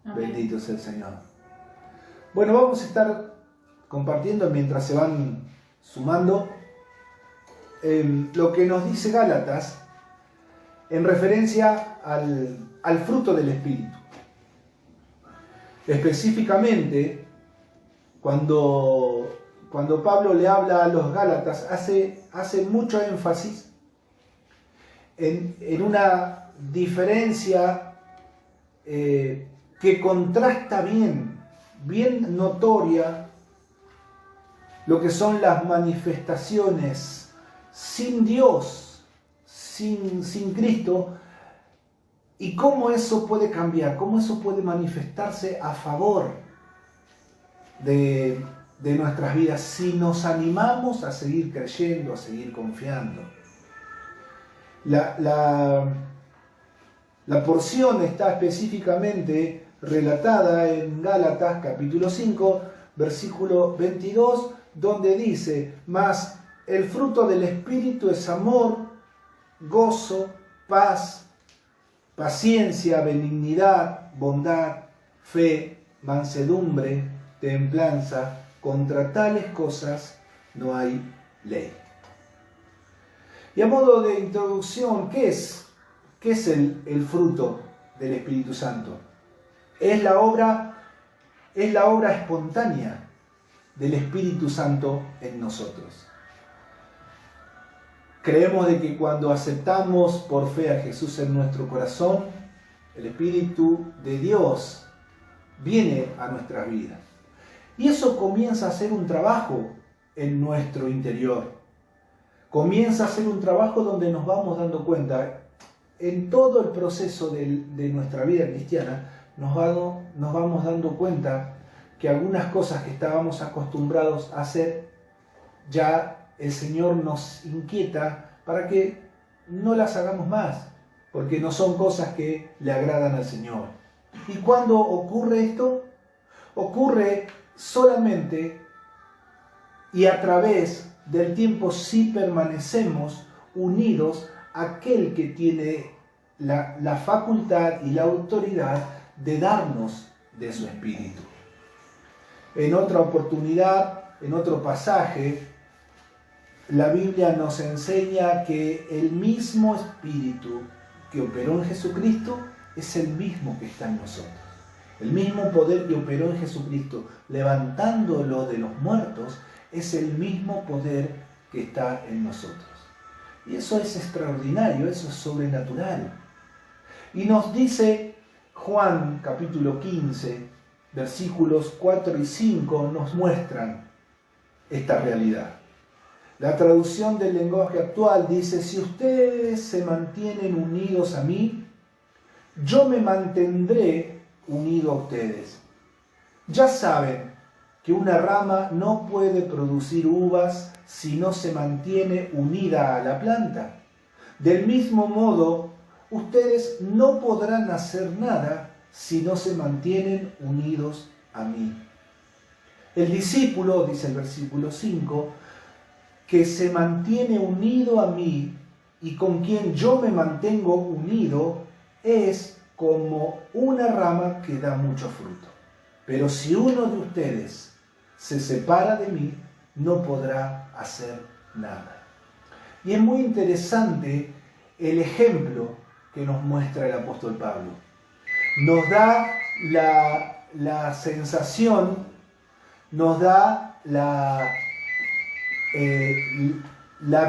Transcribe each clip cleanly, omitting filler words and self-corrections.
Amén. Bendito sea el Señor. Bueno, vamos a estar compartiendo mientras se van sumando lo que nos dice Gálatas en referencia al fruto del Espíritu. Específicamente, cuando Pablo le habla a los Gálatas, hace mucho énfasis en una diferencia que contrasta bien notoria lo que son las manifestaciones sin Dios, sin Cristo, y cómo eso puede cambiar, cómo eso puede manifestarse a favor de nuestras vidas si nos animamos a seguir creyendo, a seguir confiando. La porción está específicamente relatada en Gálatas capítulo 5, versículo 22, donde dice: mas el fruto del Espíritu es amor, gozo, paz, paciencia, benignidad, bondad, fe, mansedumbre, templanza. Contra tales cosas no hay ley. Y a modo de introducción, ¿qué es el fruto del Espíritu Santo? Es la obra espontánea del Espíritu Santo en nosotros. Creemos de que cuando aceptamos por fe a Jesús en nuestro corazón, el Espíritu de Dios viene a nuestras vidas. Y eso comienza a ser un trabajo en nuestro interior. Comienza a ser un trabajo donde nos vamos dando cuenta, en todo el proceso de nuestra vida cristiana, nos vamos dando cuenta que algunas cosas que estábamos acostumbrados a hacer, ya el Señor nos inquieta para que no las hagamos más, porque no son cosas que le agradan al Señor. ¿Y cuándo ocurre esto? Ocurre solamente y a través del tiempo si permanecemos unidos a aquel que tiene la facultad y la autoridad de darnos de su Espíritu. En otra oportunidad, en otro pasaje, la Biblia nos enseña que el mismo Espíritu que operó en Jesucristo es el mismo que está en nosotros. El mismo poder que operó en Jesucristo, levantándolo de los muertos, es el mismo poder que está en nosotros. Y eso es extraordinario, eso es sobrenatural. Y nos dice Juan capítulo 15, versículos 4 y 5, nos muestran esta realidad. La traducción del lenguaje actual dice: si ustedes se mantienen unidos a mí, yo me mantendré unido a ustedes. Ya saben que una rama no puede producir uvas si no se mantiene unida a la planta. Del mismo modo, ustedes no podrán hacer nada si no se mantienen unidos a mí. El discípulo, dice el versículo 5, que se mantiene unido a mí y con quien yo me mantengo unido, es como una rama que da mucho fruto. Pero si uno de ustedes se separa de mí, no podrá hacer nada. Y es muy interesante el ejemplo que nos muestra el apóstol Pablo. Nos da la sensación, nos da la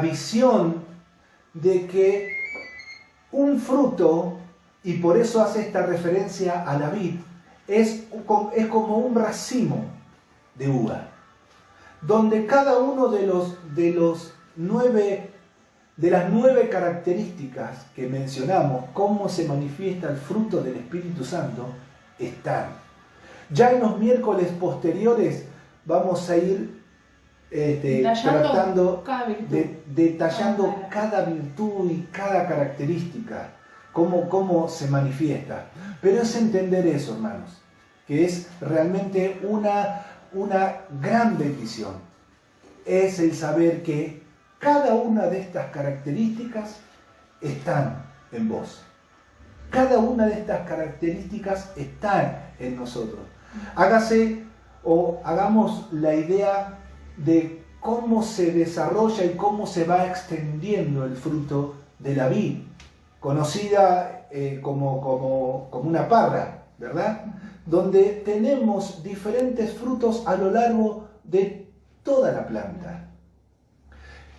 visión de que un fruto, y por eso hace esta referencia a la vid, es como un racimo de uva, donde cada uno de las 9 características que mencionamos, cómo se manifiesta el fruto del Espíritu Santo, están. Ya en los miércoles posteriores vamos a ir detallando cada virtud y cada característica, cómo se manifiesta. Pero es entender eso, hermanos, que es realmente una gran bendición. Es el saber que cada una de estas características están en vos. Cada una de estas características está en nosotros. Hágase o hagamos la idea de cómo se desarrolla y cómo se va extendiendo el fruto de la vid, conocida como una parra, ¿verdad? Donde tenemos diferentes frutos a lo largo de toda la planta.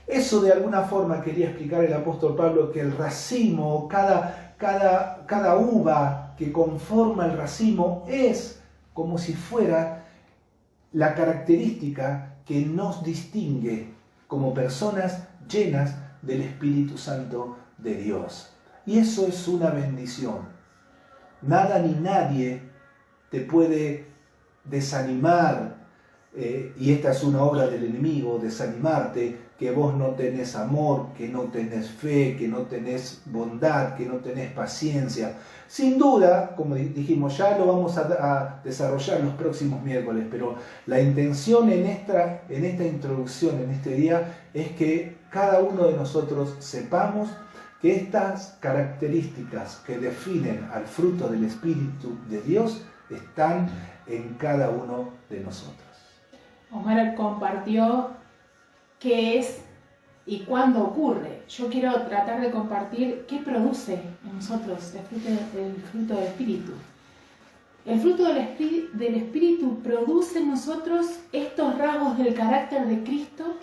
Eso de alguna forma quería explicar el apóstol Pablo, que el racimo, cada uva que conforma el racimo es como si fuera la característica que nos distingue como personas llenas del Espíritu Santo de Dios. Y eso es una bendición. Nada ni nadie te puede desanimar, y esta es una obra del enemigo, desanimarte, que vos no tenés amor, que no tenés fe, que no tenés bondad, que no tenés paciencia. Sin duda, como dijimos, ya lo vamos a desarrollar los próximos miércoles, pero la intención en esta introducción, en este día, es que cada uno de nosotros sepamos que estas características que definen al fruto del Espíritu de Dios están en cada uno de nosotros. Omar compartió qué es y cuándo ocurre. Yo quiero tratar de compartir qué produce en nosotros el fruto del Espíritu. El fruto del Espíritu produce en nosotros estos rasgos del carácter de Cristo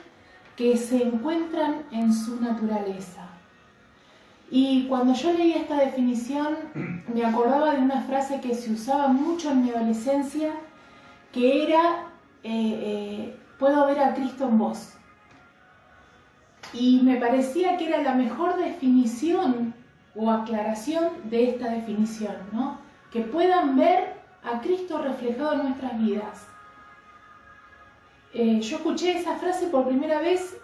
que se encuentran en su naturaleza. Y cuando yo leía esta definición, me acordaba de una frase que se usaba mucho en mi adolescencia, que era, puedo ver a Cristo en vos. Y me parecía que era la mejor definición o aclaración de esta definición, ¿no? Que puedan ver a Cristo reflejado en nuestras vidas. Yo escuché esa frase por primera vez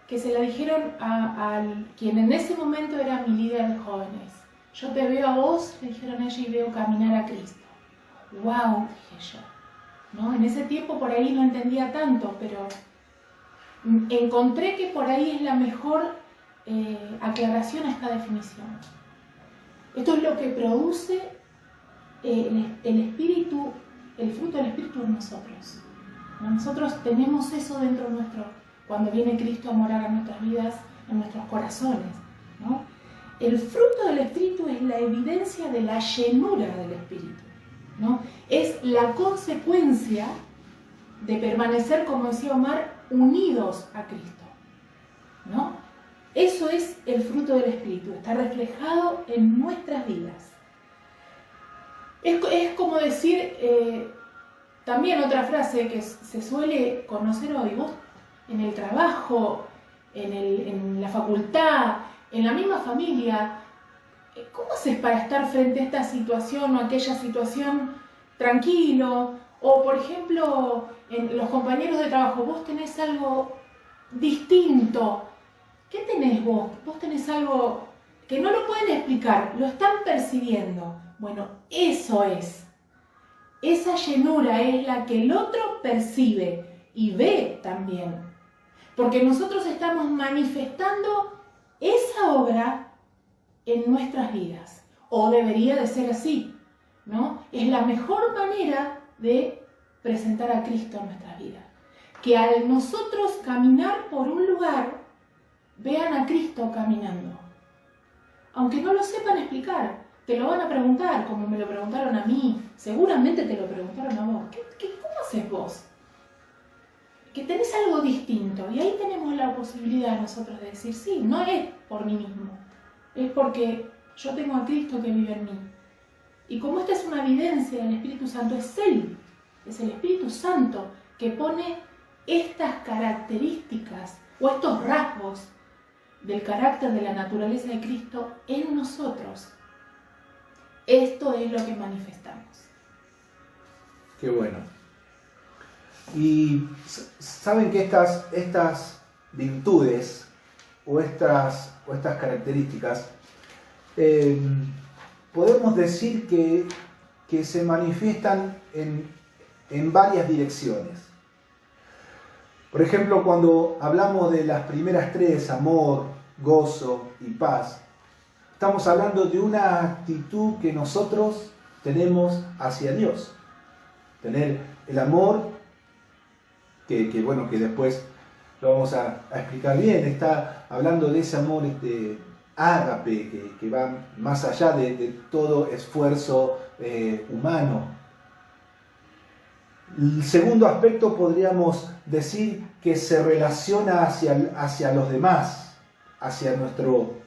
que se la dijeron a quien en ese momento era mi líder de jóvenes. Yo te veo a vos, le dijeron a ella, y veo caminar a Cristo. ¡Wow!, dije yo. ¿No? En ese tiempo por ahí no entendía tanto, pero encontré que por ahí es la mejor aclaración a esta definición. Esto es lo que produce el Espíritu, el fruto del Espíritu en nosotros. Nosotros tenemos eso dentro nuestro, cuando viene Cristo a morar en nuestras vidas, en nuestros corazones, ¿no? El fruto del Espíritu es la evidencia de la llenura del Espíritu, ¿no? Es la consecuencia de permanecer, como decía Omar, unidos a Cristo, ¿no? Eso es el fruto del Espíritu, está reflejado en nuestras vidas. Es como decir, también otra frase que se suele conocer hoy, vos en el trabajo, en la facultad, en la misma familia, ¿cómo haces para estar frente a esta situación o aquella situación tranquilo? O, por ejemplo, en los compañeros de trabajo, vos tenés algo distinto. ¿Qué tenés vos? Vos tenés algo que no lo pueden explicar, lo están percibiendo. Bueno, eso es. Esa llenura es la que el otro percibe y ve también. Porque nosotros estamos manifestando esa obra en nuestras vidas. O debería de ser así, ¿no? Es la mejor manera de presentar a Cristo en nuestras vidas. Que al nosotros caminar por un lugar, vean a Cristo caminando. Aunque no lo sepan explicar, te lo van a preguntar, como me lo preguntaron a mí, seguramente te lo preguntaron a vos. ¿Cómo haces vos? Que tenés algo distinto, y ahí tenemos la posibilidad nosotros de decir, sí, no es por mí mismo, es porque yo tengo a Cristo que vive en mí. Y como esta es una evidencia del Espíritu Santo, es Él, es el Espíritu Santo que pone estas características o estos rasgos del carácter de la naturaleza de Cristo en nosotros. Esto es lo que manifestamos. Qué bueno. Y saben que estas virtudes o estas características podemos decir que se manifiestan en varias direcciones. Por ejemplo, cuando hablamos de las primeras tres, amor, gozo y paz, Estamos hablando de una actitud que nosotros tenemos hacia Dios. Tener el amor, que después lo vamos a explicar bien. Está hablando de ese amor ágape, que va más allá de todo esfuerzo humano. El segundo aspecto podríamos decir que se relaciona hacia los demás, hacia nuestro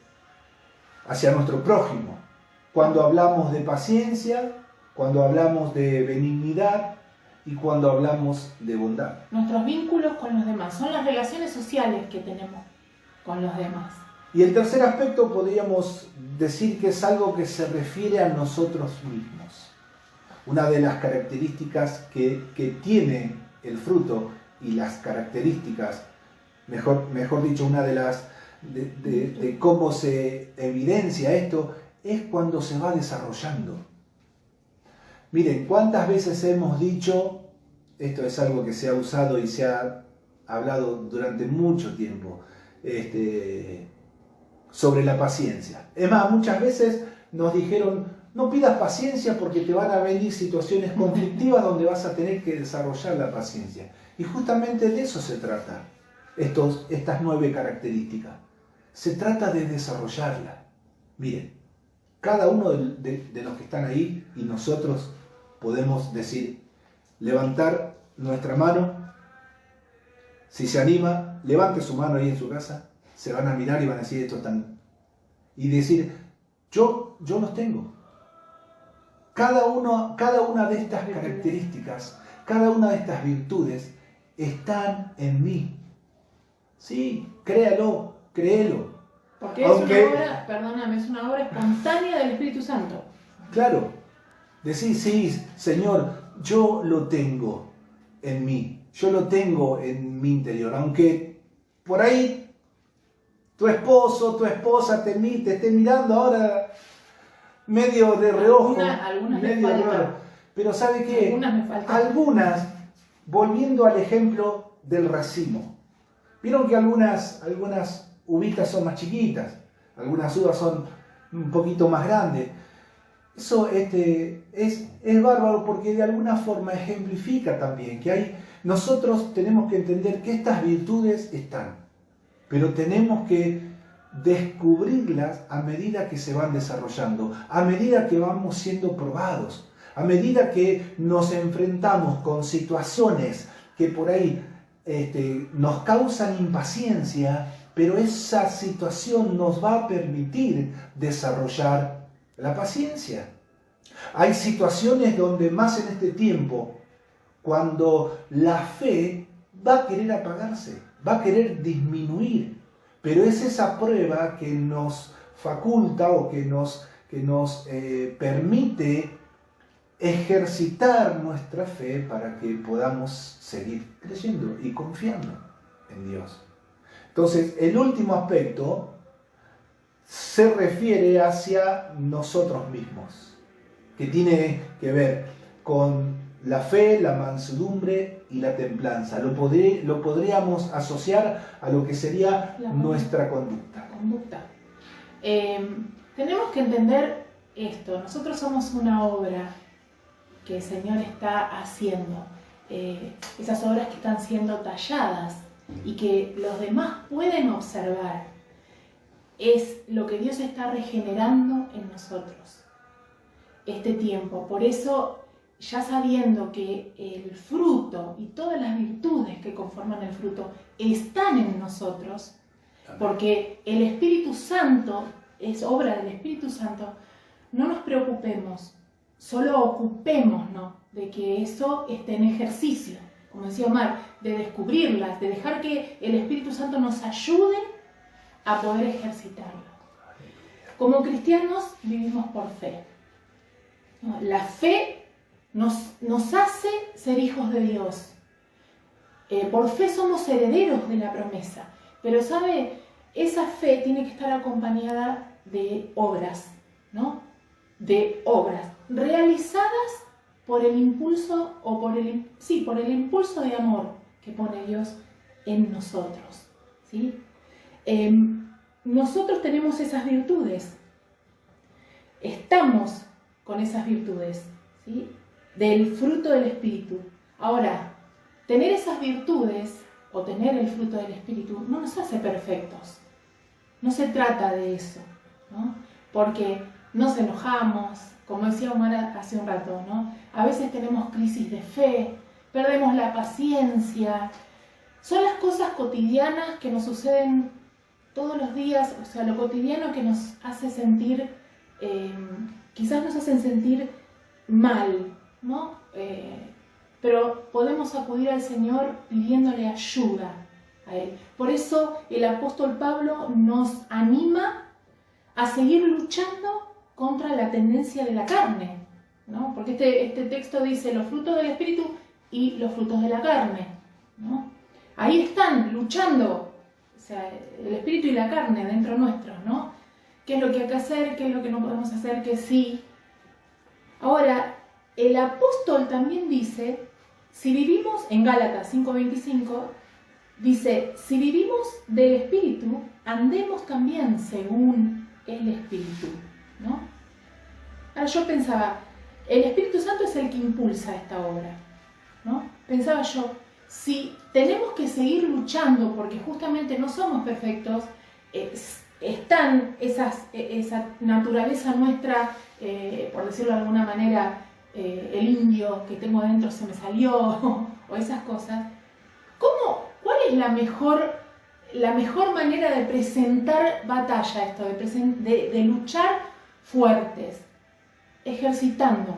prójimo. Cuando hablamos de paciencia, cuando hablamos de benignidad y cuando hablamos de bondad. Nuestros vínculos con los demás, son las relaciones sociales que tenemos con los demás. Y el tercer aspecto podríamos decir que es algo que se refiere a nosotros mismos. Una de las características que tiene el fruto y las características, mejor dicho, una de las de cómo se evidencia esto, es cuando se va desarrollando. Miren, ¿cuántas veces hemos dicho, esto es algo que se ha usado y se ha hablado durante mucho tiempo, sobre la paciencia? Es más, muchas veces nos dijeron, no pidas paciencia porque te van a venir situaciones conflictivas donde vas a tener que desarrollar la paciencia. Y justamente de eso se trata, estas 9 características. Se trata de desarrollarla. Miren, cada uno de los que están ahí y nosotros podemos decir, levantar nuestra mano. Si se anima, levante su mano ahí en su casa, se van a mirar y van a decir esto tan... Y decir, yo los tengo. Cada una de estas características, cada una de estas virtudes están en mí. Sí, créalo. Porque es una obra espontánea del Espíritu Santo. Claro. Decir, sí, Señor, yo lo tengo en mí. Yo lo tengo en mi interior. Aunque por ahí tu esposo, tu esposa te esté mirando ahora medio de reojo. Algunas medio me faltan. raro. Pero ¿sabe qué? Algunas me faltan. Algunas, volviendo al ejemplo del racimo. Vieron que algunas uvitas son más chiquitas, algunas uvas son un poquito más grandes. Eso es bárbaro porque de alguna forma ejemplifica también que nosotros tenemos que entender que estas virtudes están, pero tenemos que descubrirlas a medida que se van desarrollando, a medida que vamos siendo probados, a medida que nos enfrentamos con situaciones que por ahí nos causan impaciencia, pero esa situación nos va a permitir desarrollar la paciencia. Hay situaciones donde más en este tiempo, cuando la fe va a querer apagarse, va a querer disminuir, pero es esa prueba que nos faculta o que nos permite ejercitar nuestra fe para que podamos seguir creyendo y confiando en Dios. Entonces, el último aspecto se refiere hacia nosotros mismos, que tiene que ver con la fe, la mansedumbre y la templanza. Lo podríamos asociar a lo que sería nuestra conducta. Tenemos que entender esto. Nosotros somos una obra que el Señor está haciendo. Esas obras que están siendo talladas y que los demás pueden observar, es lo que Dios está regenerando en nosotros este tiempo. Por eso, ya sabiendo que el fruto y todas las virtudes que conforman el fruto están en nosotros, porque el Espíritu Santo es obra del Espíritu Santo, no nos preocupemos, solo ocupémonos de que eso esté en ejercicio, como decía Omar, de descubrirlas, de dejar que el Espíritu Santo nos ayude a poder ejercitarlo. Como cristianos vivimos por fe. La fe nos hace ser hijos de Dios. Por fe somos herederos de la promesa. Pero ¿sabe? Esa fe tiene que estar acompañada de obras, ¿no? De obras realizadas por el impulso por el impulso de amor que pone Dios en nosotros, ¿sí? Nosotros tenemos esas virtudes estamos con esas virtudes, ¿sí? Del fruto del Espíritu. Ahora, tener esas virtudes o tener el fruto del Espíritu no nos hace perfectos. No se trata de eso, ¿no? Porque nos enojamos, como decía Omar hace un rato, ¿no? A veces tenemos crisis de fe, perdemos la paciencia. Son las cosas cotidianas que nos suceden todos los días, o sea, lo cotidiano que nos hace sentir, quizás nos hacen sentir mal, ¿no? Pero podemos acudir al Señor pidiéndole ayuda a Él. Por eso el apóstol Pablo nos anima a seguir luchando contra la tendencia de la carne, ¿no? Porque este texto dice los frutos del Espíritu y los frutos de la carne, ¿no? Ahí están luchando, o sea, el Espíritu y la carne dentro nuestro, ¿no? ¿Qué es lo que hay que hacer? ¿Qué es lo que no podemos hacer? ¿Qué sí? Ahora, el apóstol también dice, si vivimos, en Gálatas 5:25, dice, si vivimos del Espíritu, andemos también según el Espíritu, ¿no? Ahora yo pensaba, el Espíritu Santo es el que impulsa esta obra, ¿no? Pensaba yo, si tenemos que seguir luchando porque justamente no somos perfectos, están esa naturaleza nuestra, por decirlo de alguna manera, el indio que tengo adentro se me salió, o esas cosas, ¿cuál es la mejor manera de presentar batalla esto, de luchar fuertes? Ejercitando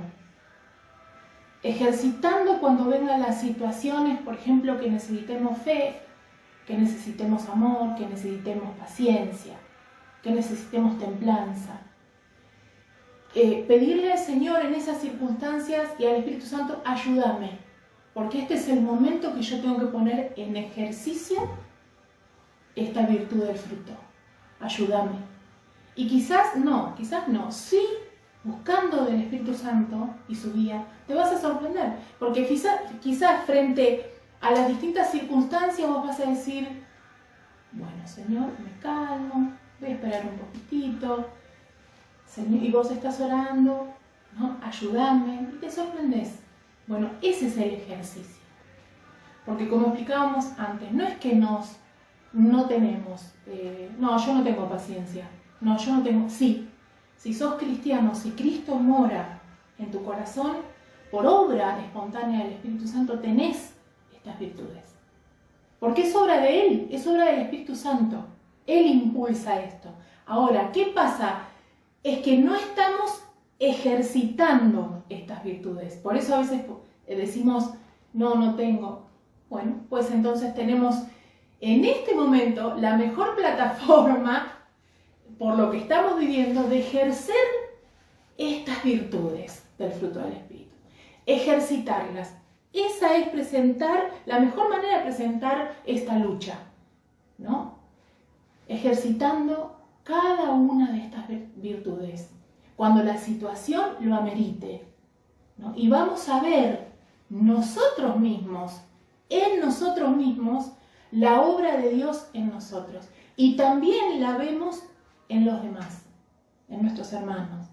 cuando vengan las situaciones, por ejemplo, que necesitemos fe, que necesitemos amor, que necesitemos paciencia, que necesitemos templanza. Pedirle al Señor en esas circunstancias y al Espíritu Santo, ayúdame, porque este es el momento que yo tengo que poner en ejercicio esta virtud del fruto. Ayúdame. Y quizás no, sí, buscando del Espíritu Santo y su guía, te vas a sorprender, porque quizás frente a las distintas circunstancias vos vas a decir, bueno, Señor, me calmo, voy a esperar un poquitito, Señor, y vos estás orando, ¿no? Ayúdame, y te sorprendes. Bueno, ese es el ejercicio. Porque como explicábamos antes, no es que no tenemos, no, yo no tengo paciencia, no, yo no tengo, sí, si sos cristiano, si Cristo mora en tu corazón, por obra espontánea del Espíritu Santo tenés estas virtudes. Porque es obra de Él, es obra del Espíritu Santo. Él impulsa esto. Ahora, ¿qué pasa? Es que no estamos ejercitando estas virtudes. Por eso a veces decimos, no tengo. Bueno, pues entonces tenemos en este momento la mejor plataforma, por lo que estamos viviendo, de ejercer estas virtudes del fruto del Espíritu. Ejercitarlas. Esa es la mejor manera de presentar esta lucha, ¿no? Ejercitando cada una de estas virtudes, cuando la situación lo amerite, ¿no? Y vamos a ver nosotros mismos, en nosotros mismos, la obra de Dios en nosotros. Y también la vemos en los demás, en nuestros hermanos.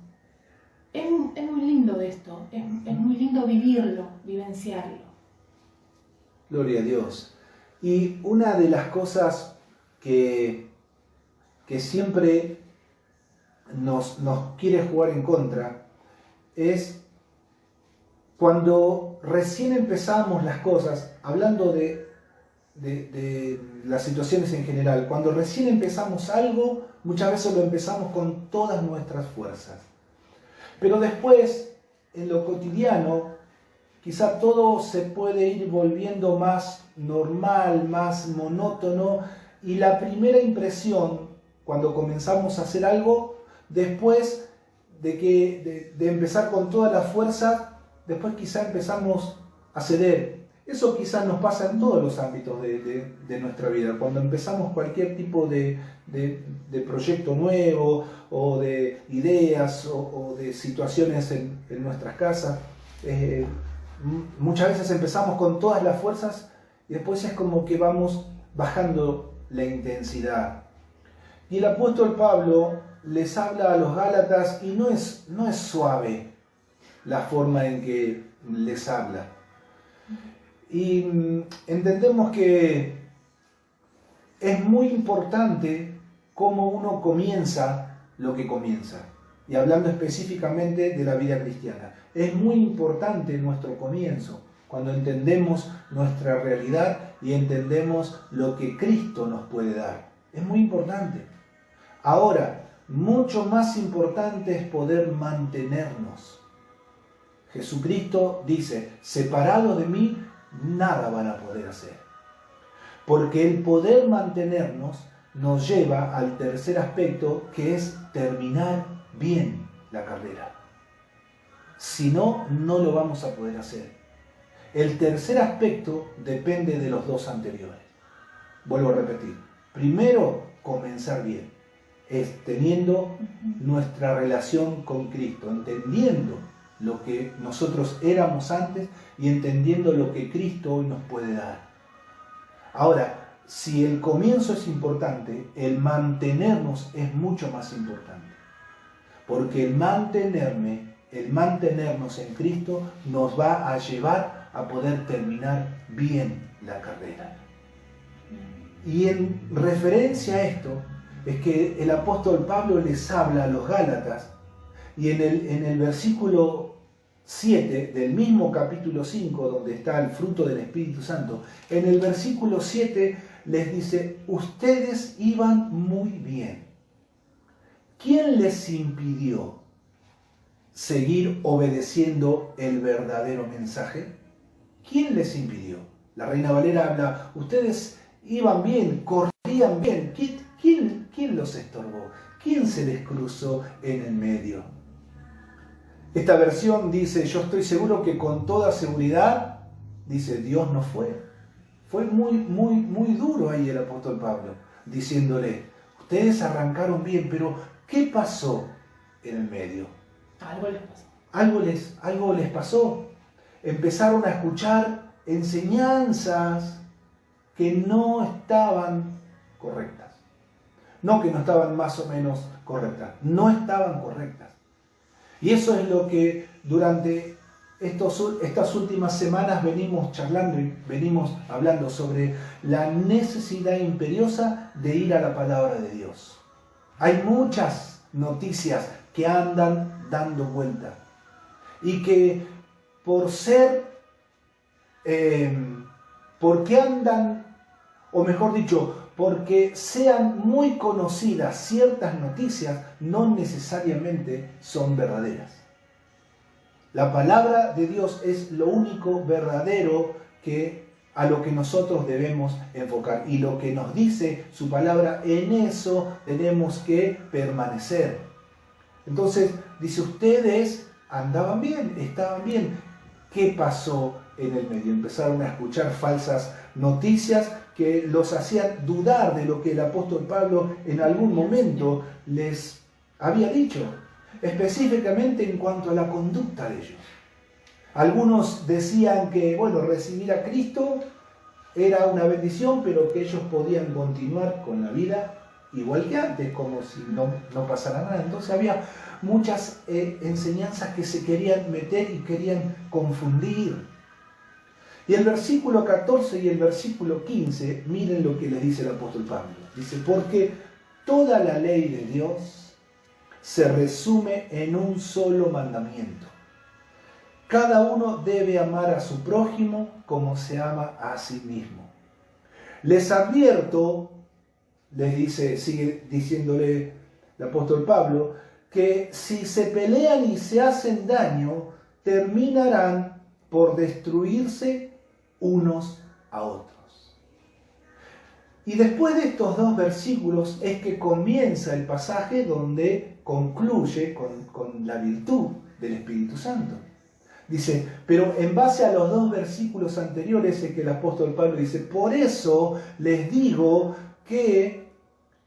Es muy lindo esto, es muy lindo vivirlo, vivenciarlo. Gloria a Dios. Y una de las cosas que siempre nos quiere jugar en contra es cuando recién empezamos las cosas, hablando de las situaciones en general, cuando recién empezamos algo, muchas veces lo empezamos con todas nuestras fuerzas. Pero después, en lo cotidiano, quizá todo se puede ir volviendo más normal, más monótono, y la primera impresión, cuando comenzamos a hacer algo, después de empezar con toda la fuerza, después quizá empezamos a ceder. Eso quizás nos pasa en todos los ámbitos de nuestra vida. Cuando empezamos cualquier tipo de proyecto nuevo, o de ideas, o de situaciones en nuestras casas, muchas veces empezamos con todas las fuerzas y después es como que vamos bajando la intensidad. Y el apóstol Pablo les habla a los Gálatas y no es suave la forma en que les habla. Y entendemos que es muy importante cómo uno comienza lo que comienza. Y hablando específicamente de la vida cristiana. Es muy importante nuestro comienzo, cuando entendemos nuestra realidad y entendemos lo que Cristo nos puede dar. Es muy importante. Ahora, mucho más importante es poder mantenernos. Jesucristo dice, separados de mí, nada van a poder hacer. Porque el poder mantenernos nos lleva al tercer aspecto, que es terminar bien la carrera. Si no, no lo vamos a poder hacer. El tercer aspecto depende de los dos anteriores. Vuelvo a repetir. Primero, comenzar bien. Es teniendo nuestra relación con Cristo, entendiendo lo que nosotros éramos antes y entendiendo lo que Cristo hoy nos puede dar. Ahora, si el comienzo es importante, el mantenernos es mucho más importante. Porque el mantenernos en Cristo nos va a llevar a poder terminar bien la carrera. Y en referencia a esto, es que el apóstol Pablo les habla a los Gálatas, y en el versículo 7 del mismo capítulo 5, donde está el fruto del Espíritu Santo, en el versículo 7 les dice, ustedes iban muy bien. ¿Quién les impidió seguir obedeciendo el verdadero mensaje? ¿Quién les impidió? La Reina Valera habla, ustedes iban bien, corrían bien. ¿Quién los estorbó? ¿Quién se les cruzó en el medio? Esta versión dice, yo estoy seguro que con toda seguridad, dice, Dios no fue. Fue muy duro ahí el apóstol Pablo, diciéndole, ustedes arrancaron bien, pero ¿qué pasó en el medio? Algo les pasó. Algo les pasó. Empezaron a escuchar enseñanzas que no estaban correctas. No que no estaban más o menos correctas, no estaban correctas. Y eso es lo que durante estas últimas semanas venimos charlando y venimos hablando sobre la necesidad imperiosa de ir a la palabra de Dios. Hay muchas noticias que andan dando vuelta y que porque andan, o mejor dicho, porque sean muy conocidas ciertas noticias, no necesariamente son verdaderas. La palabra de Dios es lo único verdadero a lo que nosotros debemos enfocar. Y lo que nos dice su palabra, en eso tenemos que permanecer. Entonces, dice, ustedes andaban bien, estaban bien. ¿Qué pasó en el medio? Empezaron a escuchar falsas noticias que los hacían dudar de lo que el apóstol Pablo en algún momento les había dicho, específicamente en cuanto a la conducta de ellos. Algunos decían que, recibir a Cristo era una bendición, pero que ellos podían continuar con la vida igual que antes, como si no pasara nada. Entonces había muchas enseñanzas que se querían meter y querían confundir. Y el versículo 14 y el versículo 15, miren lo que les dice el apóstol Pablo. Dice, porque toda la ley de Dios se resume en un solo mandamiento. Cada uno debe amar a su prójimo como se ama a sí mismo. Les advierto, les dice, sigue diciéndole el apóstol Pablo, que si se pelean y se hacen daño, terminarán por destruirse unos a otros. Y después de estos dos versículos es que comienza el pasaje donde concluye con la virtud del Espíritu Santo. Dice, pero en base a los dos versículos anteriores es que el apóstol Pablo dice, por eso les digo que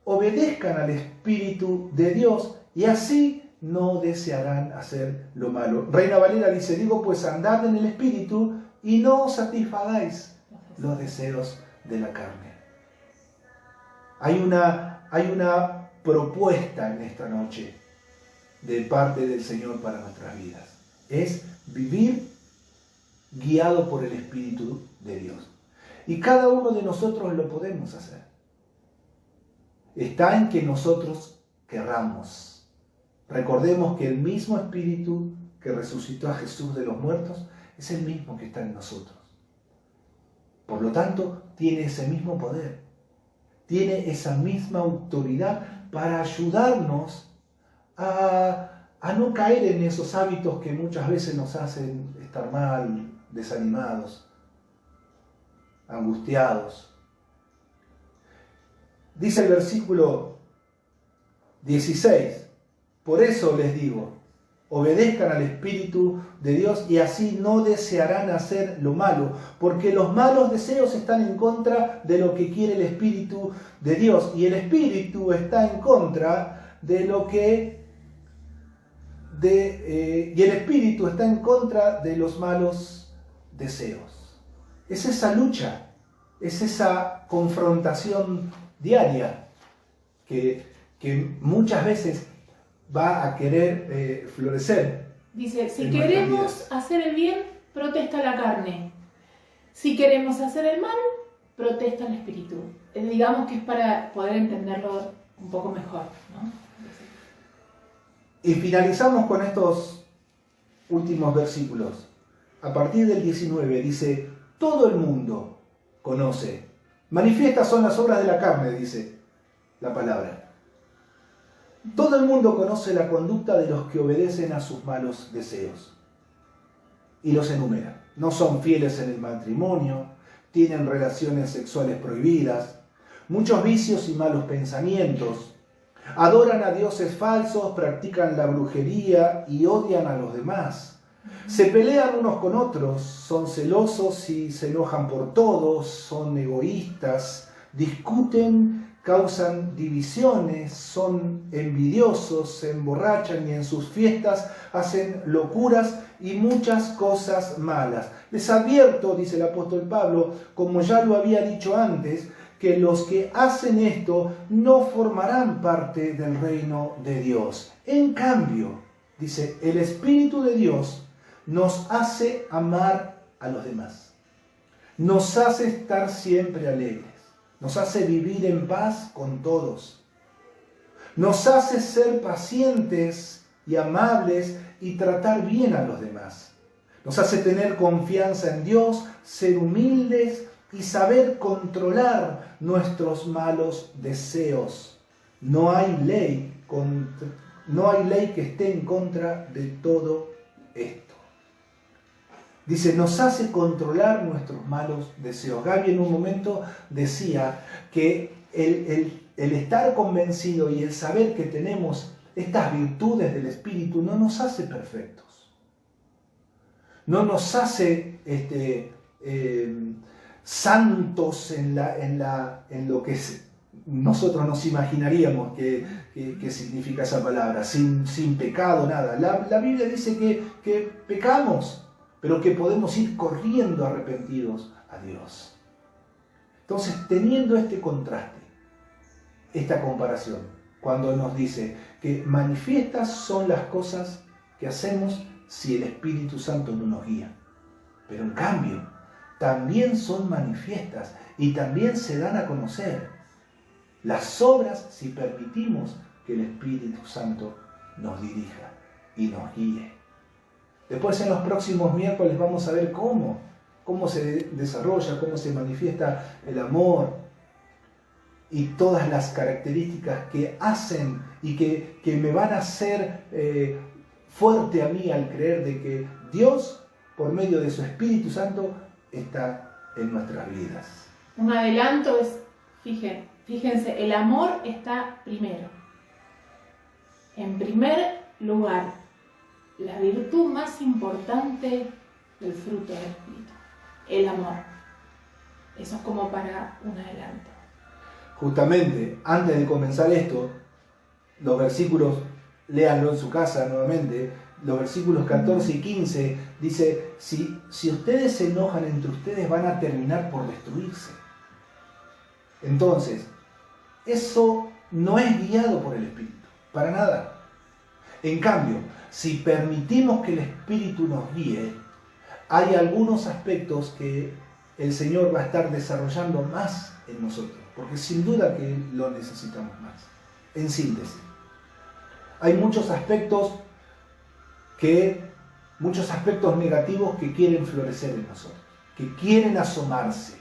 obedezcan al Espíritu de Dios y así no desearán hacer lo malo. Reina Valera dice, digo pues andad en el Espíritu y no satisfagáis los deseos de la carne. Hay una propuesta en esta noche de parte del Señor para nuestras vidas. Es vivir guiado por el Espíritu de Dios. Y cada uno de nosotros lo podemos hacer. Está en que nosotros querramos. Recordemos que el mismo Espíritu que resucitó a Jesús de los muertos es el mismo que está en nosotros. Por lo tanto, tiene ese mismo poder. Tiene esa misma autoridad para ayudarnos a no caer en esos hábitos que muchas veces nos hacen estar mal, desanimados, angustiados. Dice el versículo 16, por eso les digo, obedezcan al Espíritu de Dios y así no desearán hacer lo malo, porque los malos deseos están en contra de lo que quiere el Espíritu de Dios y el Espíritu está en contra de lo que y el Espíritu está en contra de los malos deseos. Es esa lucha, es esa confrontación diaria que muchas veces va a querer florecer. Dice, si queremos hacer el bien, protesta la carne. Si queremos hacer el mal, protesta el espíritu. Digamos que es para poder entenderlo un poco mejor, ¿no? Y finalizamos con estos últimos versículos. A partir del 19 dice, todo el mundo conoce. Manifiestas son las obras de la carne, dice la palabra. Todo el mundo conoce la conducta de los que obedecen a sus malos deseos. Y los enumera. No son fieles en el matrimonio, tienen relaciones sexuales prohibidas, muchos vicios y malos pensamientos, adoran a dioses falsos, practican la brujería y odian a los demás. Se pelean unos con otros, son celosos y se enojan por todos, son egoístas, discuten, causan divisiones, son envidiosos, se emborrachan y en sus fiestas hacen locuras y muchas cosas malas. Les advierto, dice el apóstol Pablo, como ya lo había dicho antes, que los que hacen esto no formarán parte del reino de Dios. En cambio, dice, el Espíritu de Dios nos hace amar a los demás, nos hace estar siempre alegres, nos hace vivir en paz con todos, nos hace ser pacientes y amables y tratar bien a los demás, nos hace tener confianza en Dios, ser humildes y saber controlar nuestros malos deseos. No hay ley que esté en contra de todo esto. Dice, nos hace controlar nuestros malos deseos. Gaby en un momento decía que el estar convencido y el saber que tenemos estas virtudes del Espíritu no nos hace perfectos. No nos hace santos en lo que nosotros nos imaginaríamos que significa esa palabra, sin pecado, nada. La Biblia dice que pecamos, pero que podemos ir corriendo arrepentidos a Dios. Entonces, teniendo este contraste, esta comparación, cuando nos dice que manifiestas son las cosas que hacemos si el Espíritu Santo no nos guía, pero en cambio, también son manifiestas y también se dan a conocer las obras si permitimos que el Espíritu Santo nos dirija y nos guíe. Después en los próximos miércoles vamos a ver cómo se desarrolla, cómo se manifiesta el amor y todas las características que hacen y que me van a hacer fuerte a mí al creer de que Dios, por medio de su Espíritu Santo, está en nuestras vidas. Un adelanto es, fíjense, el amor está primero. En primer lugar, la virtud más importante del fruto del Espíritu, el amor. Eso es como para un adelanto. Justamente, antes de comenzar esto, los versículos, léanlo en su casa nuevamente, los versículos 14 y 15, dice, si ustedes se enojan entre ustedes van a terminar por destruirse. Entonces, eso no es guiado por el Espíritu, para nada. En cambio, si permitimos que el Espíritu nos guíe, hay algunos aspectos que el Señor va a estar desarrollando más en nosotros, porque sin duda que lo necesitamos más. En síntesis, hay muchos aspectos negativos que quieren florecer en nosotros, que quieren asomarse,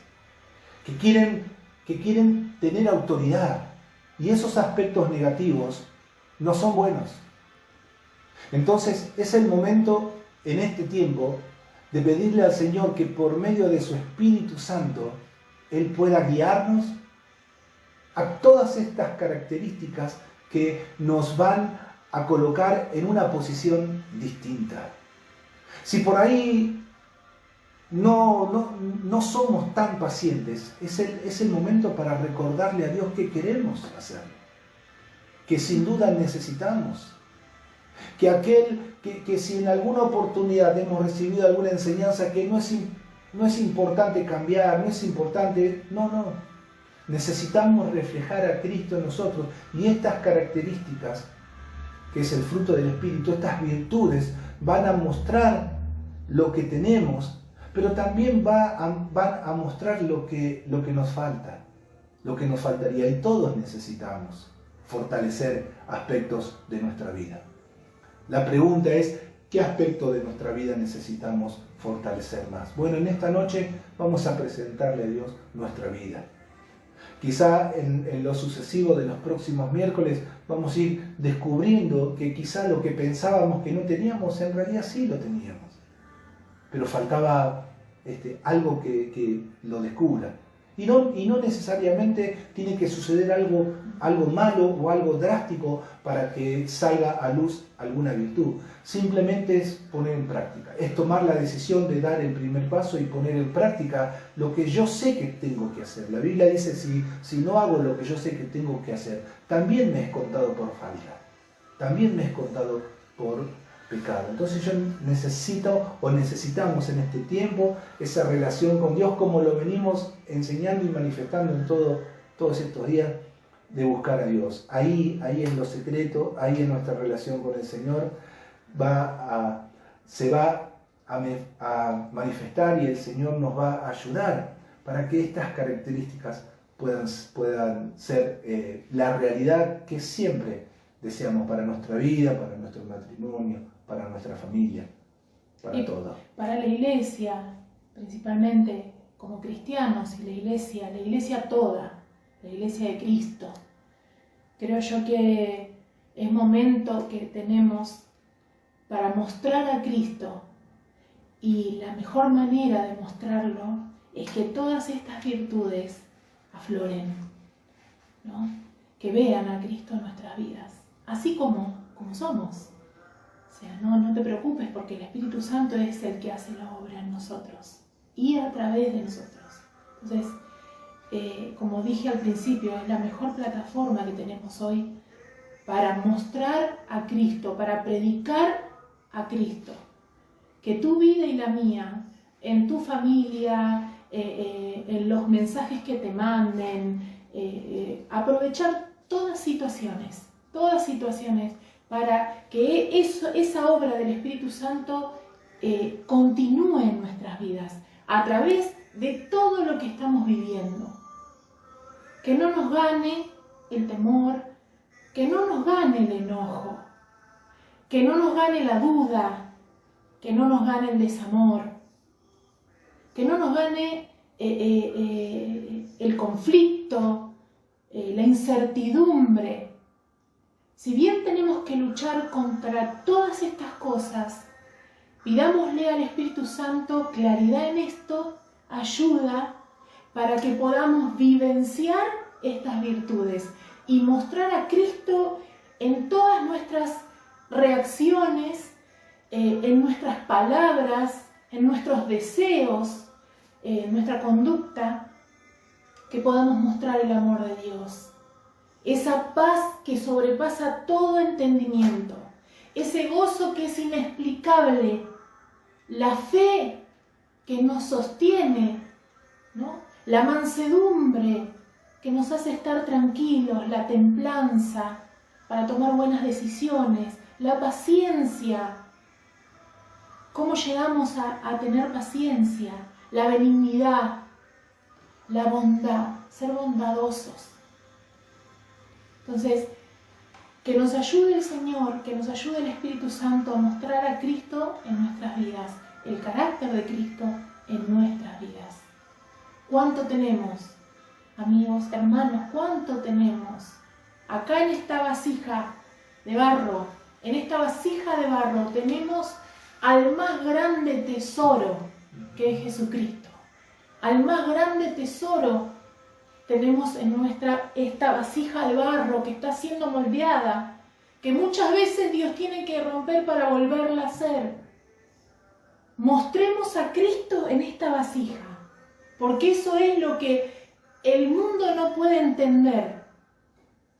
que quieren tener autoridad, y esos aspectos negativos no son buenos. Entonces es el momento en este tiempo de pedirle al Señor que por medio de su Espíritu Santo Él pueda guiarnos a todas estas características que nos van a colocar en una posición distinta. Si por ahí no somos tan pacientes, es el momento para recordarle a Dios que queremos hacerlo, que sin duda necesitamos, que si en alguna oportunidad hemos recibido alguna enseñanza que no es importante cambiar, no es importante, necesitamos reflejar a Cristo en nosotros, y estas características, que es el fruto del Espíritu, estas virtudes van a mostrar lo que tenemos, pero también van a mostrar lo que nos falta, lo que nos faltaría, y todos necesitamos fortalecer aspectos de nuestra vida. La pregunta es, ¿qué aspecto de nuestra vida necesitamos fortalecer más? Bueno, en esta noche vamos a presentarle a Dios nuestra vida. Quizá en lo sucesivo de los próximos miércoles vamos a ir descubriendo que quizá lo que pensábamos que no teníamos, en realidad sí lo teníamos. Pero faltaba algo que lo descubra. Y no necesariamente tiene que suceder algo malo o algo drástico para que salga a luz alguna virtud. Simplemente es poner en práctica, es tomar la decisión de dar el primer paso y poner en práctica lo que yo sé que tengo que hacer. La Biblia dice, si no hago lo que yo sé que tengo que hacer, también me es contado por falta, también me es contado por pecado. Entonces yo necesitamos en este tiempo esa relación con Dios, como lo venimos enseñando y manifestando en todos estos días, de buscar a Dios. Ahí en lo secreto, ahí en nuestra relación con el Señor, se va a manifestar, y el Señor nos va a ayudar para que estas características puedan ser la realidad que siempre deseamos para nuestra vida, para nuestro matrimonio, para nuestra familia, para todo. Para la iglesia, principalmente como cristianos, y la iglesia toda, la iglesia de Cristo. Creo yo que es momento que tenemos para mostrar a Cristo, y la mejor manera de mostrarlo es que todas estas virtudes afloren, ¿no? Que vean a Cristo en nuestras vidas, así como somos. O sea, no te preocupes, porque el Espíritu Santo es el que hace la obra en nosotros y a través de nosotros. Entonces, como dije al principio, es la mejor plataforma que tenemos hoy para mostrar a Cristo, para predicar a Cristo. Que tu vida y la mía, en tu familia, en los mensajes que te manden, aprovechar todas situaciones para que esa obra del Espíritu Santo continúe en nuestras vidas a través de todo lo que estamos viviendo. Que no nos gane el temor, que no nos gane el enojo, que no nos gane la duda, que no nos gane el desamor, que no nos gane el conflicto, la incertidumbre. Si bien tenemos que luchar contra todas estas cosas, pidámosle al Espíritu Santo claridad en esto, ayuda, para que podamos vivenciar estas virtudes y mostrar a Cristo en todas nuestras reacciones, en nuestras palabras, en nuestros deseos, en nuestra conducta, que podamos mostrar el amor de Dios. Esa paz que sobrepasa todo entendimiento, ese gozo que es inexplicable, la fe que nos sostiene, ¿no? La mansedumbre que nos hace estar tranquilos, la templanza para tomar buenas decisiones, la paciencia. ¿Cómo llegamos a tener paciencia? La benignidad, la bondad, ser bondadosos. Entonces, que nos ayude el Señor, que nos ayude el Espíritu Santo a mostrar a Cristo en nuestras vidas, el carácter de Cristo en nuestras vidas. ¿Cuánto tenemos, amigos, hermanos? ¿Cuánto tenemos? Acá en esta vasija de barro, tenemos al más grande tesoro que es Jesucristo. Al más grande tesoro tenemos en esta vasija de barro que está siendo moldeada, que muchas veces Dios tiene que romper para volverla a hacer. Mostremos a Cristo en esta vasija, porque eso es lo que el mundo no puede entender,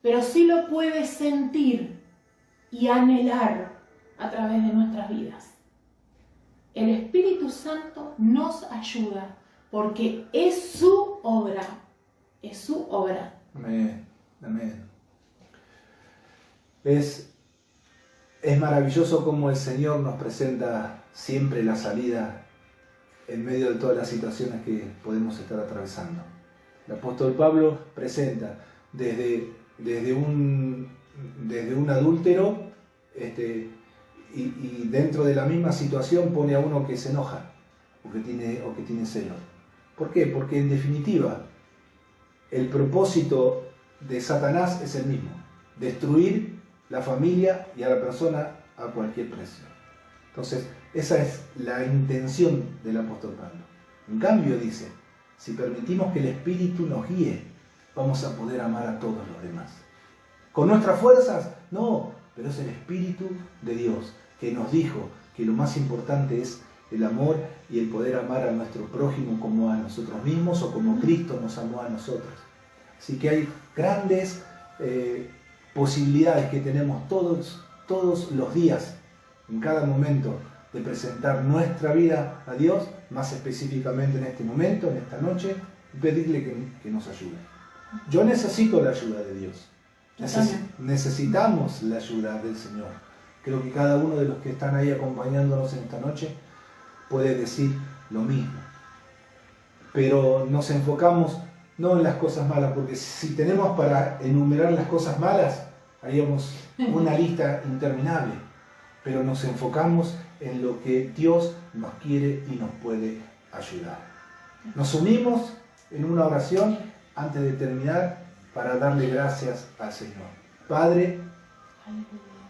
pero sí lo puede sentir y anhelar a través de nuestras vidas. El Espíritu Santo nos ayuda porque es su obra. Es su obra. Amén. Amén. Es maravilloso cómo el Señor nos presenta siempre la salida en medio de todas las situaciones que podemos estar atravesando. El apóstol Pablo presenta desde un adúltero y dentro de la misma situación pone a uno que se enoja o que tiene celos. ¿Por qué? Porque en definitiva el propósito de Satanás es el mismo: destruir la familia y a la persona a cualquier precio. Entonces, esa es la intención del apóstol Pablo. En cambio, dice, si permitimos que el Espíritu nos guíe, vamos a poder amar a todos los demás. ¿Con nuestras fuerzas? No, pero es el Espíritu de Dios que nos dijo que lo más importante es el amor y el poder amar a nuestro prójimo como a nosotros mismos o como Cristo nos amó a nosotros. Así que hay grandes posibilidades que tenemos todos los días, en cada momento, de presentar nuestra vida a Dios, más específicamente en este momento, en esta noche, y pedirle que nos ayude. Yo necesito la ayuda de Dios. Necesitamos la ayuda del Señor. Creo que cada uno de los que están ahí acompañándonos en esta noche puede decir lo mismo. Pero nos enfocamos no en las cosas malas, porque si tenemos para enumerar las cosas malas, haríamos una lista interminable. Pero nos enfocamos en lo que Dios nos quiere y nos puede ayudar. Nos unimos en una oración antes de terminar para darle gracias al Señor. Padre,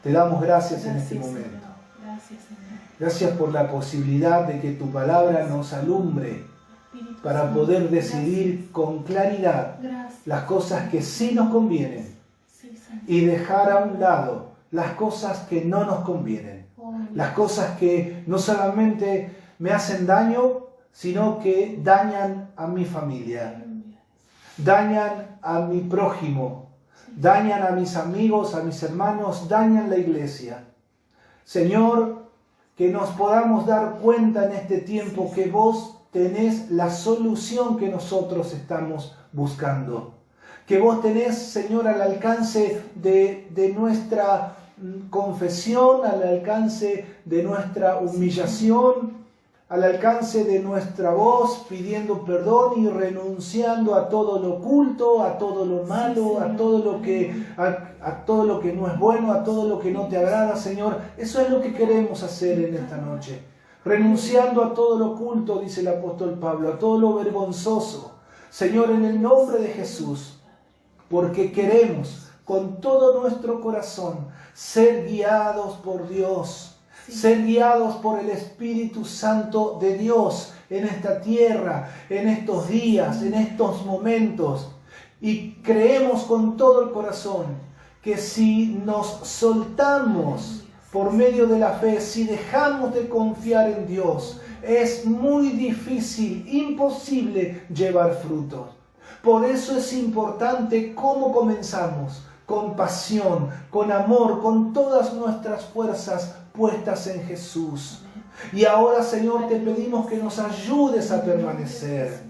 te damos gracias en este momento. Gracias, Señor. Gracias por la posibilidad de que tu palabra nos alumbre para poder decidir con claridad las cosas que sí nos convienen y dejar a un lado las cosas que no nos convienen. Las cosas que no solamente me hacen daño, sino que dañan a mi familia, dañan a mi prójimo, dañan a mis amigos, a mis hermanos, dañan la iglesia. Señor, que nos podamos dar cuenta en este tiempo que vos tenés la solución que nosotros estamos buscando. Que vos tenés, Señor, al alcance de nuestra confesión, al alcance de nuestra humillación, al alcance de nuestra voz, pidiendo perdón y renunciando a todo lo oculto, a todo lo malo, a todo lo que no es bueno, a todo lo que no te agrada, Señor. Eso es lo que queremos hacer en esta noche. Renunciando a todo lo oculto, dice el apóstol Pablo, a todo lo vergonzoso. Señor, en el nombre de Jesús, porque queremos con todo nuestro corazón ser guiados por Dios, ser guiados por el Espíritu Santo de Dios en esta tierra, en estos días, en estos momentos. Y creemos con todo el corazón que si nos soltamos por medio de la fe, si dejamos de confiar en Dios, es muy difícil, imposible llevar frutos. Por eso es importante cómo comenzamos, con pasión, con amor, con todas nuestras fuerzas puestas en Jesús. Y ahora, Señor, te pedimos que nos ayudes a permanecer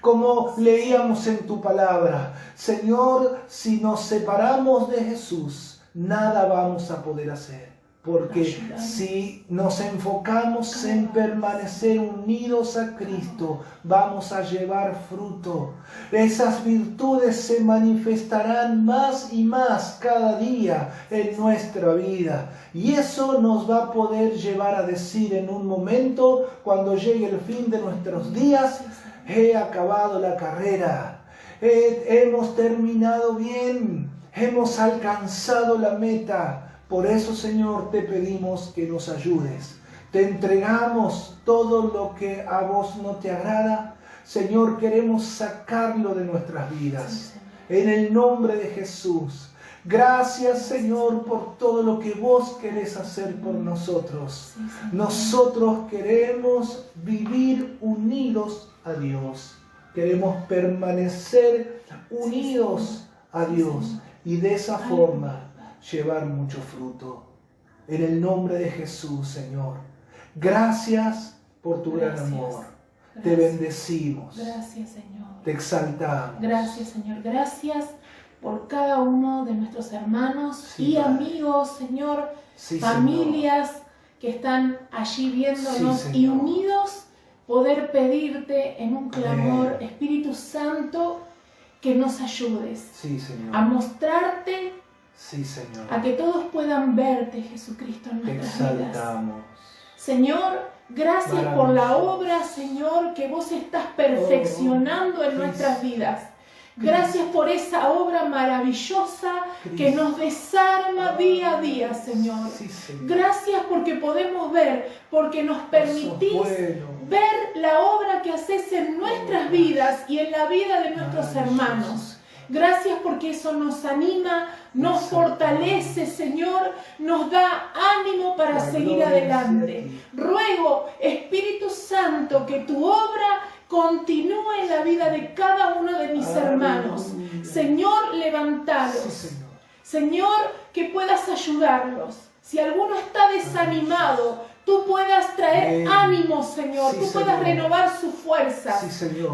como leíamos en tu palabra. Señor, si nos separamos de Jesús, nada vamos a poder hacer. Porque si nos enfocamos en permanecer unidos a Cristo, vamos a llevar fruto. Esas virtudes se manifestarán más y más cada día en nuestra vida. Y eso nos va a poder llevar a decir en un momento, cuando llegue el fin de nuestros días: he acabado la carrera, hemos terminado bien, hemos alcanzado la meta. Por eso, Señor, te pedimos que nos ayudes. Te entregamos todo lo que a vos no te agrada. Señor, queremos sacarlo de nuestras vidas. En el nombre de Jesús. Gracias, Señor, por todo lo que vos querés hacer por nosotros. Nosotros queremos vivir unidos a Dios. Queremos permanecer unidos a Dios. Y de esa forma llevar mucho fruto. En el nombre de Jesús, Señor. Gracias por tu gran amor. Te bendecimos. Gracias, Señor. Te exaltamos. Gracias, Señor. Gracias por cada uno de nuestros hermanos y amigos, Señor. Familias que están allí viéndonos y unidos, poder pedirte en un clamor, Espíritu Santo, que nos ayudes a mostrarte, Señor, a que todos puedan verte, Jesucristo, en nuestras vidas. Señor, gracias por la obra, Señor, que vos estás perfeccionando en nuestras vidas. Gracias por esa obra maravillosa que nos desarma día a día, Señor. Gracias porque podemos ver, porque nos permitís ver la obra que haces en nuestras vidas y en la vida de nuestros hermanos. Gracias porque eso nos anima, nos fortalece, Señor, nos da ánimo para seguir adelante. Ruego, Espíritu Santo, que tu obra continúe en la vida de cada uno de mis hermanos. Señor, levantalos. Señor, que puedas ayudarlos. Si alguno está desanimado, tú puedas traer ánimo, Señor. Tú puedas renovar su fuerza.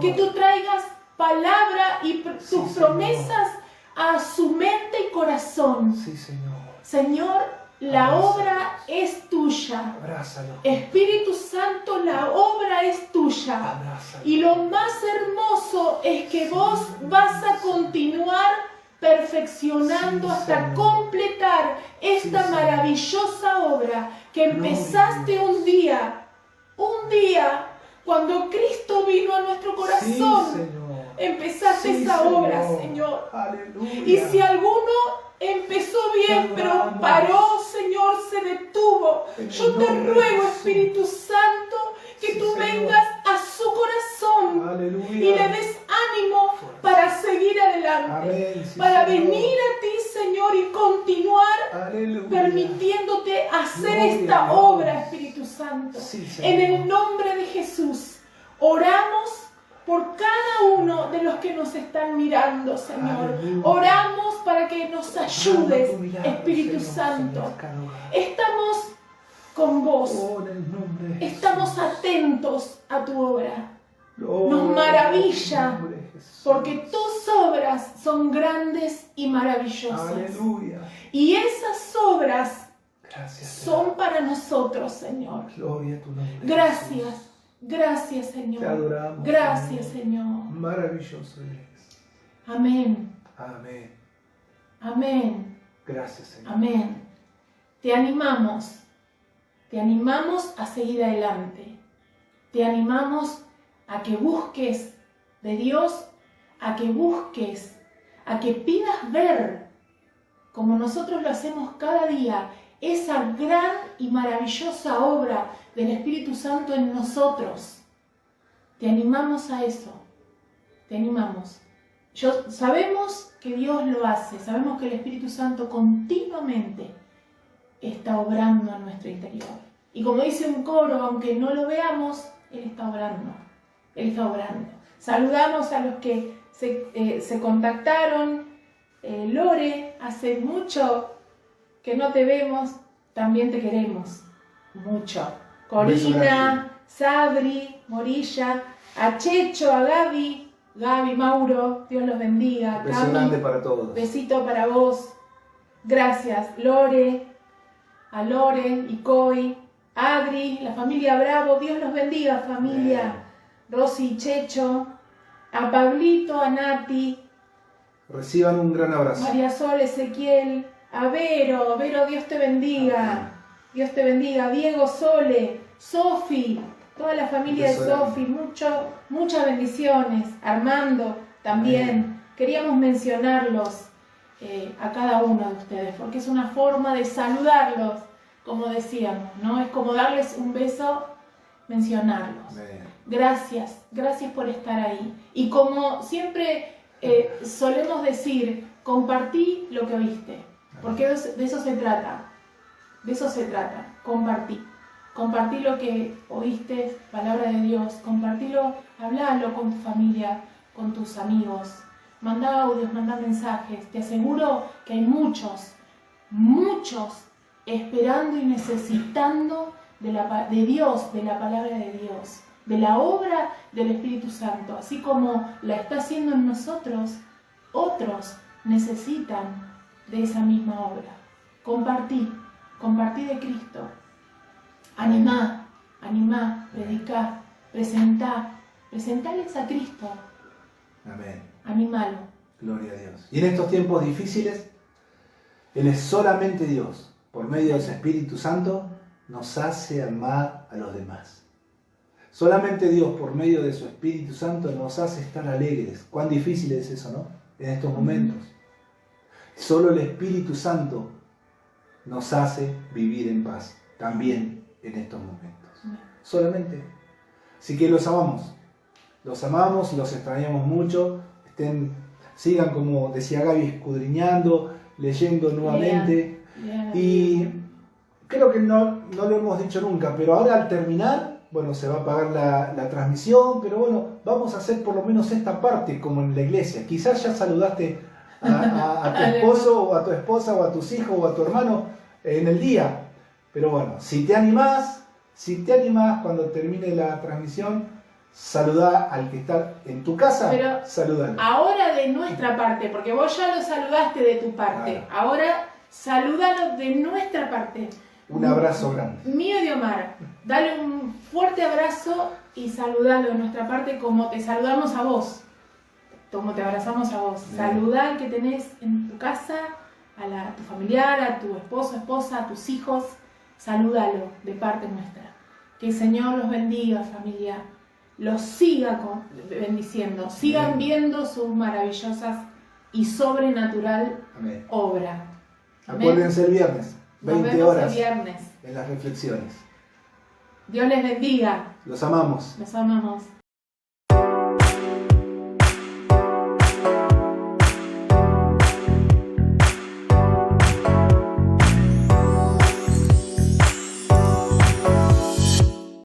Que tú traigas palabra y tus promesas a su mente y corazón. Señor, la obra es tuya. Espíritu Santo, la obra es tuya. Y lo más hermoso es que vos vas a continuar perfeccionando hasta completar esta maravillosa obra que empezaste un día, cuando Cristo vino a nuestro corazón. Empezaste esa obra, Señor. Y si alguno empezó bien, pero paró, Señor, se detuvo, yo te ruego, Espíritu Santo, que tú vengas a su corazón y le des ánimo para seguir adelante, para venir a ti, Señor, y continuar permitiéndote hacer esta obra, Espíritu Santo. En el nombre de Jesús, oramos por cada uno de los que nos están mirando, Señor. Oramos para que nos ayudes, Espíritu Santo. Estamos con vos. Estamos atentos a tu obra. Nos maravilla porque tus obras son grandes y maravillosas. Y esas obras son para nosotros, Señor. Gracias. Gracias, Señor. Te adoramos. Gracias, Señor. Maravilloso eres. Amén. Amén. Amén. Gracias, Señor. Amén. Te animamos a seguir adelante. Te animamos a que busques de Dios, a que pidas ver, como nosotros lo hacemos cada día, esa gran y maravillosa obra del Espíritu Santo en nosotros. Te animamos a eso. Te animamos. Sabemos que Dios lo hace. Sabemos que el Espíritu Santo continuamente está obrando en nuestro interior. Y como dice un coro, aunque no lo veamos, Él está obrando. Él está obrando. Saludamos a los que se contactaron. Lore, hace mucho que no te vemos, también te queremos mucho. Corina, Sabri, Morilla, a Checho, a Gaby, Gaby, Mauro, Dios los bendiga. Un beso Cami, grande para todos. besito para vos. Gracias. Lore, a Lore, Icoy, Adri, la familia Bravo, Dios los bendiga, familia. Rosy, Checho, a Pablito, a Nati, Reciban un gran abrazo. María Sol, Ezequiel, a Vero, Vero, Dios te bendiga. Dios te bendiga. Diego, Sole, Sofi, toda la familia de Beso grande. Sofi, muchas bendiciones. Armando, también. Queríamos mencionarlos a cada uno de ustedes, porque es una forma de saludarlos, como decíamos, ¿no? Es como darles un beso, mencionarlos. Amén. Gracias, gracias por estar ahí. Y como siempre solemos decir, compartí lo que oíste, porque de eso se trata. De eso se trata, compartí. Compartí lo que oíste, palabra de Dios, compartilo, hablalo con tu familia, con tus amigos, manda audios, manda mensajes. Te aseguro que hay muchos esperando y necesitando de Dios, de la palabra de Dios, de la obra del Espíritu Santo. Así como la está haciendo en nosotros, otros necesitan de esa misma obra. Compartí de Cristo. Animá, predicá, presentales a Cristo. Amén. Animalo. Gloria a Dios. Y en estos tiempos difíciles, Él es solamente Dios. Por medio de su Espíritu Santo, nos hace amar a los demás. Solamente Dios, por medio de su Espíritu Santo, nos hace estar alegres. Cuán difícil es eso, ¿no? En estos momentos. Solo el Espíritu Santo nos hace vivir en paz, también en estos momentos. Solamente. Así que los amamos, los extrañamos mucho. Sigan, como decía Gaby, escudriñando, leyendo nuevamente. Y creo que no lo hemos dicho nunca, pero ahora al terminar, bueno, se va a apagar la transmisión, pero bueno, vamos a hacer por lo menos esta parte como en la iglesia. Quizás ya saludaste a tu esposo o a tu esposa o a tus hijos o a tu hermano en el día. Pero bueno, si te animás cuando termine la transmisión, saludá al que está en tu casa, pero saludalo. Ahora de nuestra parte, porque vos ya lo saludaste de tu parte, ahora saludalo de nuestra parte. Un abrazo grande. Mío y de Omar, dale un fuerte abrazo y saludalo de nuestra parte como te saludamos a vos, como te abrazamos a vos. Bien. Saludá al que tenés en tu casa, a tu familiar, a tu esposo, esposa, a tus hijos. Salúdalo de parte nuestra. Que el Señor los bendiga, familia. Los siga bendiciendo. Sigan viendo su maravillosa y sobrenatural Amén. obra. Amén. Acuérdense el viernes, Nos 20 vemos horas el viernes. en las reflexiones. Dios les bendiga. Los amamos. Los amamos.